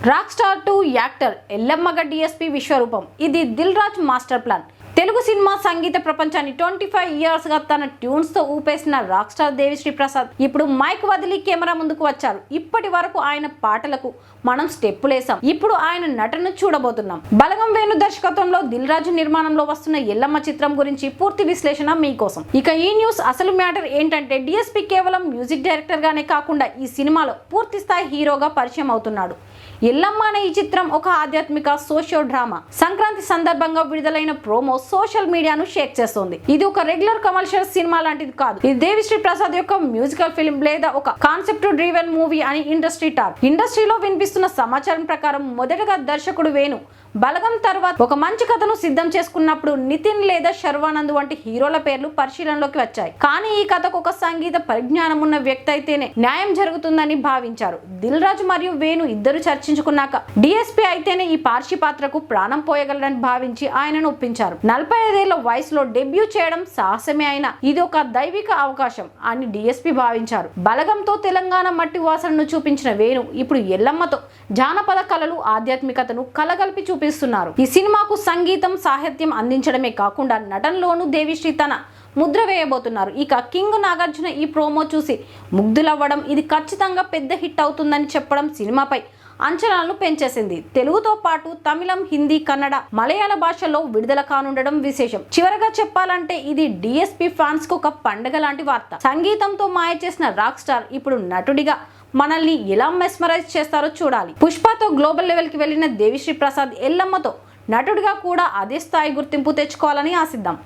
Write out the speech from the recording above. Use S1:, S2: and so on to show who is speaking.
S1: Rock star to actor ఎల్లమ్మగ DSP విశ్వరూపం. ఇది Dil Raju master plan. Telugu cinema సంగీత ప్రపంచాన్ని 25 ఇయర్స్ గా తన ట్యూన్స్ తో ఊపేసిన రాక్ స్టార్ దేవిశ్రీ ప్రసాద్ ఇప్పుడు మైక్ వదిలి కెమెరా ముందుకు వచ్చారు. ఇప్పటి వరకు ఆయన పాటలకు మనం స్టెప్పులేసాం. ఇప్పుడు ఆయన నటనను చూడబోతున్నాం. బలగం వేణు దర్శకత్వంలో దిల్ రాజు నిర్మాణంలో వస్తున్న ఎల్లమ్మ చిత్రం గురించి పూర్తి విశ్లేషణ మీకోసం. ఇక ఈ న్యూస్ అసలు మ్యాటర్ ఏంటంటే డిఎస్పీ కేవలం మ్యూజిక్ డైరెక్టర్ గానే కాకుండా ఈ సినిమాలో పూర్తి స్థాయి హీరోగా పరిచయం అవుతున్నాడు. ఎల్లమ్మ అనే ఈ చిత్రం ఒక ఆధ్యాత్మిక సోషియో డ్రామా. సంక్రాంతి సందర్భంగా విడుదలైన ప్రోమో సోషల్ మీడియాను షేక్ చేస్తోంది. ఇది ఒక రెగ్యులర్ కమర్షియల్ సినిమా లాంటిది కాదు. ఇది దేవిశ్రీ ప్రసాద్ యొక్క మ్యూజికల్ ఫిల్మ్ లేదా ఒక కాన్సెప్ట్ డ్రివెన్ మూవీ అని ఇండస్ట్రీ టాక్. ఇండస్ట్రీలో వినిపిస్తున్న సమాచారం ప్రకారం మొదటగా దర్శకుడు వేణు బలగం తర్వాత ఒక మంచి కథను సిద్ధం చేసుకున్నప్పుడు నితిన్ లేదా శర్వానంద్ వంటి హీరోల పేర్లు పరిశీలనలోకి వచ్చాయి. కానీ ఈ కథకు ఒక సంగీత పరిజ్ఞానం ఉన్న వ్యక్తి అయితేనే న్యాయం జరుగుతుందని భావించారు. దిల్ రాజు మరియు వేణు ఇద్దరు చర్చించుకున్నాక డిఎస్పీ అయితేనే ఈ పార్షి పాత్రకు ప్రాణం పోయగలరని భావించి ఆయనను ఒప్పించారు. 45 ఏళ్ల వయసులో డెబ్యూ చేయడం సాహసమే అయినా ఇది ఒక దైవిక అవకాశం అని డిఎస్పీ భావించారు. బలగంతో తెలంగాణ మట్టి వాసనను చూపించిన వేణు ఇప్పుడు ఎల్లమ్మతో జానపద కళలు ఆధ్యాత్మికతను కలగలిపి చూపిస్తున్నారు. ఈ సినిమాకు సంగీతం సాహిత్యం అందించడమే కాకుండా నటనలోనూ దేవిశ్రీ తన ముద్ర వేయబోతున్నారు. ఇక కింగ్ నాగార్జున ఈ ప్రోమో చూసి ముగ్ధులవ్వడం, ఇది ఖచ్చితంగా పెద్ద హిట్ అవుతుందని చెప్పడం సినిమాపై అంచనాలను పెంచేసింది. తెలుగుతో పాటు తమిళం, హిందీ, కన్నడ, మలయాళ భాషల్లో విడుదల కానుండడం విశేషం. చివరగా చెప్పాలంటే ఇది డిఎస్పీ ఫ్యాన్స్ కు ఒక పండుగ లాంటి వార్త. సంగీతంతో మాయ చేసిన రాక్ స్టార్ ఇప్పుడు నటుడిగా మనల్ని ఎలా మెస్మరైజ్ చేస్తారో చూడాలి. పుష్పతో గ్లోబల్ లెవెల్ కి వెళ్లిన దేవిశ్రీ ప్రసాద్ ఎల్లమ్మతో నటుడిగా కూడా అదే స్థాయి గుర్తింపు తెచ్చుకోవాలని ఆశిద్దాం.